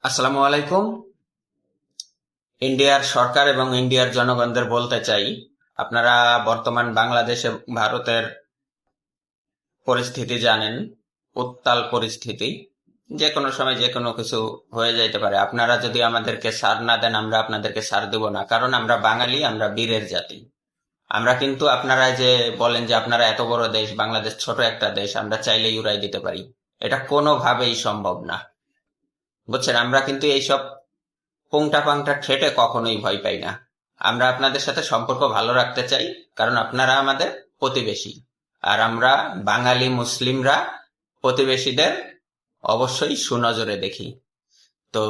আসসালামু আলাইকুম। ইন্ডিয়ার সরকার এবং ইন্ডিয়ার জনগণদের বলতে চাই, আপনারা বর্তমান বাংলাদেশ এবং ভারতের পরিস্থিতি জানেন। উত্তাল পরিস্থিতি, যে কোনো সময় যে কোনো কিছু হয়ে যাইতে পারে। আপনারা যদি আমাদেরকে সার না দেন, আমরা আপনাদেরকে সার দেব না, কারণ আমরা বাঙালি, আমরা বীরের জাতি। আমরা কিন্তু, আপনারা যে বলেন যে আপনারা এত বড় দেশ, বাংলাদেশ ছোট একটা দেশ, আমরা চাইলেই উড়াই দিতে পারি, এটা কোনোভাবেই সম্ভব না। বুঝছেন, আমরা কিন্তু এইসব পুংটা পাংটা ঠেটে কখনোই ভয় পাই না। আমরা আপনাদের সাথে সম্পর্ক ভালো রাখতে চাই, কারণ আপনারা আমাদের প্রতিবেশী। আর আমরা বাঙালি মুসলিমরা প্রতিবেশীদের অবশ্যই সুনজরে দেখি। তো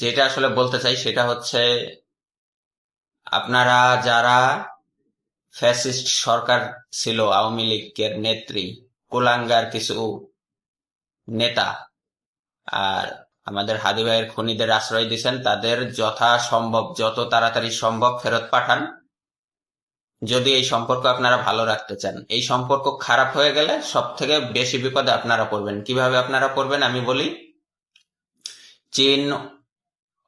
যেটা আসলে বলতে চাই সেটা হচ্ছে, আপনারা যারা ফ্যাসিস্ট সরকার ছিল, আওয়ামী লীগের নেত্রী, কুলাঙ্গার কিছু নেতা, আর আমাদের হাদি ভাইয়ের খুনিদের আশ্রয় দিয়েছেন, তাদের যথাসম্ভব যত তাড়াতাড়ি সম্ভব ফেরত পাঠান। যদি এই সম্পর্ক আপনারা ভালো রাখতে চান। এই সম্পর্ক খারাপ হয়ে গেলে সব থেকে বেশি বিপদে আপনারা পড়বেন। কিভাবে আপনারা পড়বেন আমি বলি। চীন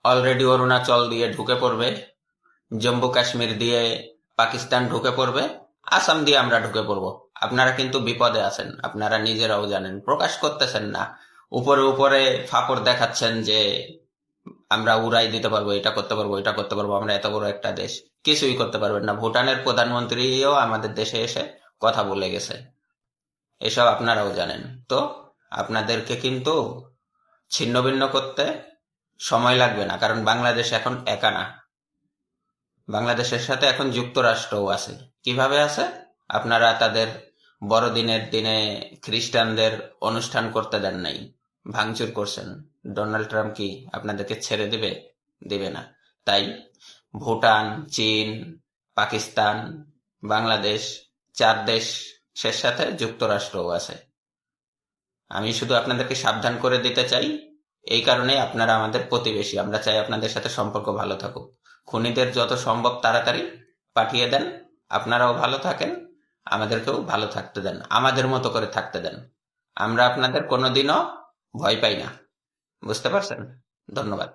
অলরেডি অরুণাচল দিয়ে ঢুকে পড়বে, জম্মু কাশ্মীর দিয়ে পাকিস্তান ঢুকে পড়বে, আসাম দিয়ে আমরা ঢুকে পড়বো। আপনারা কিন্তু বিপদে আছেন, আপনারা নিজেরাও জানেন, প্রকাশ করতেছেন না। উপরে উপরে ফাপড় দেখাচ্ছেন যে আমরা উড়াই দিতে পারবো, এটা করতে পারবো, এটা করতে পারবো, আমরা এত বড় একটা দেশ। কিছুই করতে পারবেন না। ভুটানের প্রধানমন্ত্রীও আমাদের দেশে এসে কথা বলে গেছে, এসব আপনারাও জানেন। তো আপনাদেরকে কিন্তু ছিন্ন ভিন্ন করতে সময় লাগবে না, কারণ বাংলাদেশ এখন একা না। বাংলাদেশের সাথে এখন যুক্তরাষ্ট্রও আছে। কিভাবে আছে? আপনারা তাদের বড়দিনের দিনে খ্রিস্টানদের অনুষ্ঠান করতে দেন নাই, ভাঙচুর করছেন। ডোনাল্ড ট্রাম্প কি আপনাদেরকে ছেড়ে দিবে? দিবে না। তাই ভুটান, চীন, পাকিস্তান, বাংলাদেশ, 4 দেশের সাথে যুক্তরাষ্ট্রও আছে। আমি শুধু আপনাদেরকে সাবধান করে দিতে চাই, এই কারণে আপনারা আমাদের প্রতিবেশী, আমরা চাই আপনাদের সাথে সম্পর্ক ভালো থাকুক। খুনিদের যত সম্ভব তাড়াতাড়ি পাঠিয়ে দেন, আপনারাও ভালো থাকেন, আমাদেরকেও ভালো থাকতে দেন, আমাদের মতো করে থাকতে দেন। আমরা আপনাদের কোনোদিনও ভয় পাই না। বুঝতে পারছেন? ধন্যবাদ।